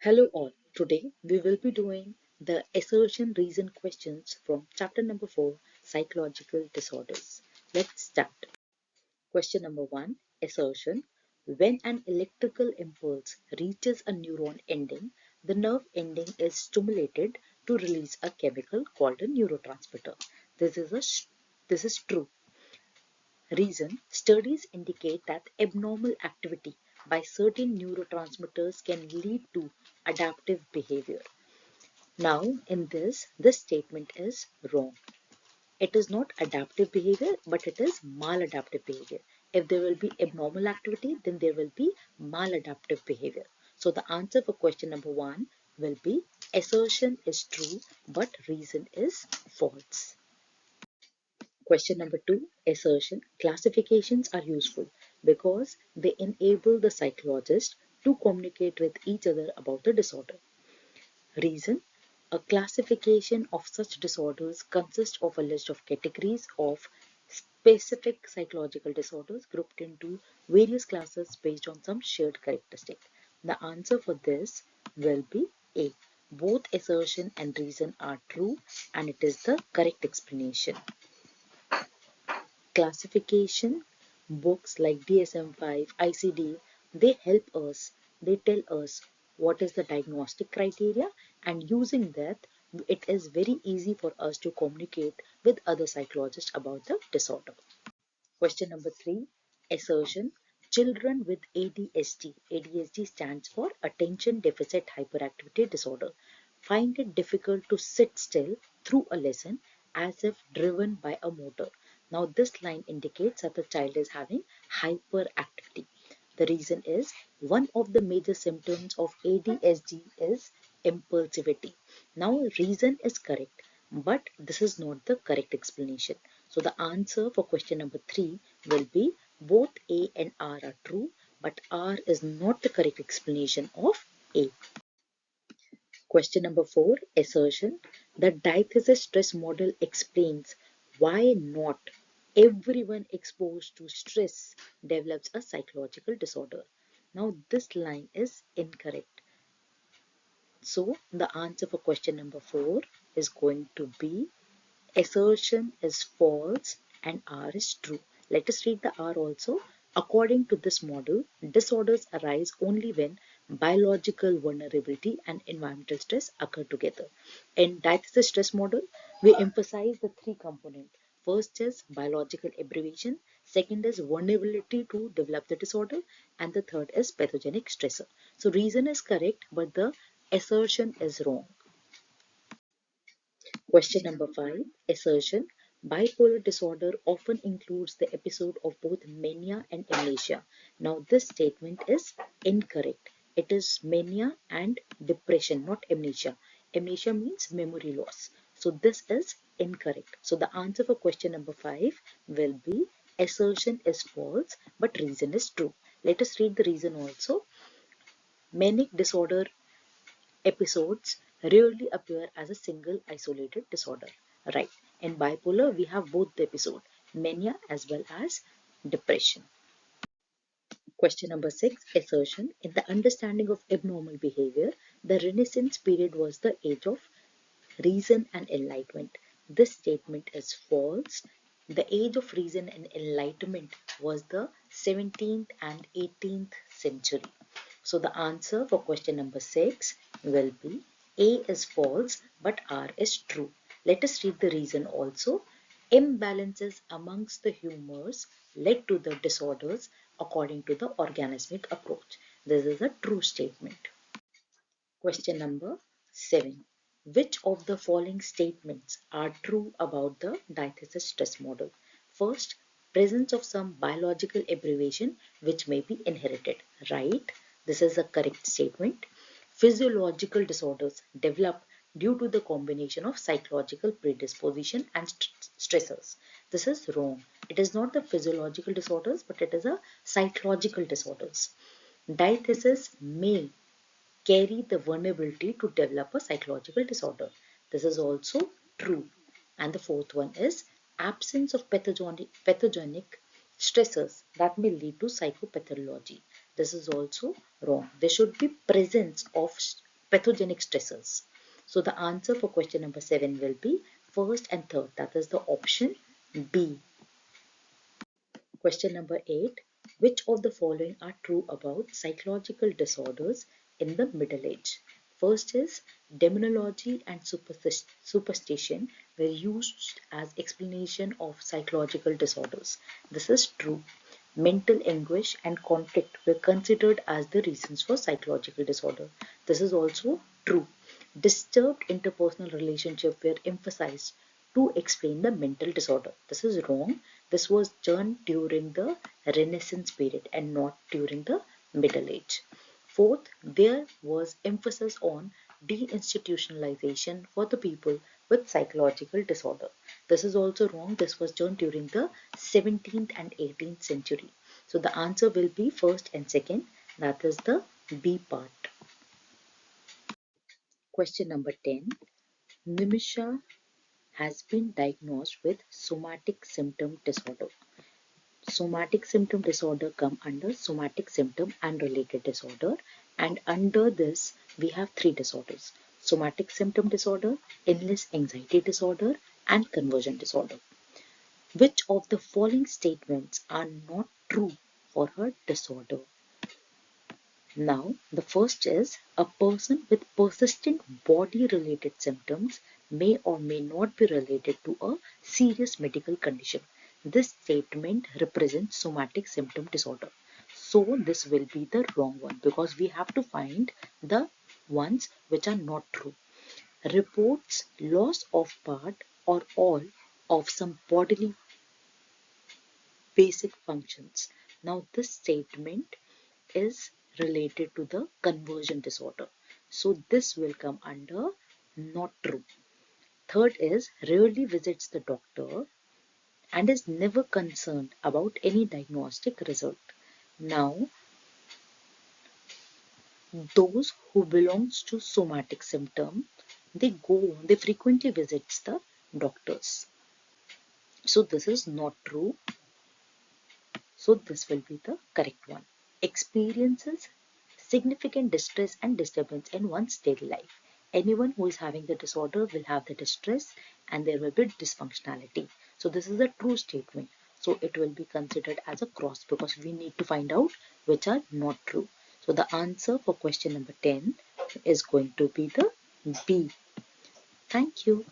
Hello all. Today we will be doing the assertion reason questions from chapter number 4, psychological disorders. Let's start. Question number 1, assertion. When an electrical impulse reaches a neuron ending, the nerve ending is stimulated to release a chemical called a neurotransmitter. This is true. Reason, studies indicate that abnormal activity by certain neurotransmitters can lead to adaptive behavior. Now, in this statement is wrong. It is not adaptive behavior, but it is maladaptive behavior. If there will be abnormal activity, then there will be maladaptive behavior. So the answer for question number 1 will be assertion is true, but reason is false. Question number 2, assertion. Classifications are useful because they enable the psychologist to communicate with each other about the disorder. Reason, a classification of such disorders consists of a list of categories of specific psychological disorders grouped into various classes based on some shared characteristic. The answer for this will be A. Both assertion and reason are true, and it is the correct explanation. Classification books like DSM-5, ICD, they help us, they tell us what is the diagnostic criteria, and using that, it is very easy for us to communicate with other psychologists about the disorder. Question number 3, assertion. Children with ADHD, ADHD stands for Attention Deficit Hyperactivity Disorder, find it difficult to sit still through a lesson as if driven by a motor. Now this line indicates that the child is having hyperactivity. The reason is one of the major symptoms of ADHD is impulsivity. Now reason is correct, but this is not the correct explanation. So the answer for question number 3 will be both A and R are true, but R is not the correct explanation of A. Question number 4, assertion. The diathesis stress model explains why not everyone exposed to stress develops a psychological disorder. Now this line is incorrect. So the answer for question number 4 is going to be assertion is false and R is true. Let us read the R also. According to this model, disorders arise only when biological vulnerability and environmental stress occur together. In diathesis stress model, we emphasize the three components. First is biological abbreviation, second is vulnerability to develop the disorder, and the third is pathogenic stressor. So reason is correct, but the assertion is wrong. Question number 5, assertion. Bipolar disorder often includes the episode of both mania and amnesia. Now this statement is incorrect. It is mania and depression, not amnesia. Amnesia means memory loss. So this is incorrect. So the answer for question number 5 will be assertion is false, but reason is true. Let us read the reason also. Manic disorder episodes rarely appear as a single isolated disorder. Right. In bipolar, we have both the episode, mania as well as depression. Question number 6, assertion. In the understanding of abnormal behavior, the Renaissance period was the age of reason and enlightenment. This statement is false. The age of reason and enlightenment was the 17th and 18th century. So the answer for question number 6 will be A is false, but R is true. Let us read the reason also. Imbalances amongst the humors led to the disorders according to the organismic approach. This is a true statement. Question number 7. Which of the following statements are true about the diathesis stress model? First, presence of some biological abbreviation which may be inherited. Right? This is a correct statement. Physiological disorders develop due to the combination of psychological predisposition and stressors. This is wrong. It is not the physiological disorders, but it is a psychological disorders. Diathesis may carry the vulnerability to develop a psychological disorder. This is also true. And the fourth one is absence of pathogenic stressors that may lead to psychopathology. This is also wrong. There should be presence of pathogenic stressors. So the answer for question number 7 will be first and third. That is the option B. Question number 8. Which of the following are true about psychological disorders in the Middle Age? First is demonology and superstition were used as explanation of psychological disorders. This is true. Mental anguish and conflict were considered as the reasons for psychological disorder. This is also true. Disturbed interpersonal relationships were emphasized to explain the mental disorder. This is wrong. This was done during the Renaissance period and not during the Middle Age. Fourth, there was emphasis on deinstitutionalization for the people with psychological disorder. This is also wrong. This was done during the 17th and 18th century. So the answer will be first and second. That is the B part. Question number 10. Nimisha has been diagnosed with somatic symptom disorder. Somatic symptom disorder come under somatic symptom and related disorder, and under this we have three disorders: somatic symptom disorder, illness anxiety disorder, and conversion disorder. Which of the following statements are not true for her disorder? Now, the first is a person with persistent body related symptoms may or may not be related to a serious medical condition. This statement represents somatic symptom disorder. So, this will be the wrong one because we have to find the ones which are not true. Reports loss of part or all of some bodily basic functions. Now, this statement is related to the conversion disorder. So this will come under not true. Third is rarely visits the doctor and is never concerned about any diagnostic result. Now, those who belongs to somatic symptom, they frequently visits the doctors. So this is not true. So this will be the correct one. Experiences significant distress and disturbance in one's daily life. Anyone who is having the disorder will have the distress and there will be dysfunctionality. So this is a true statement. So it will be considered as a cross because we need to find out which are not true. So the answer for question number 10 is going to be the B. Thank you.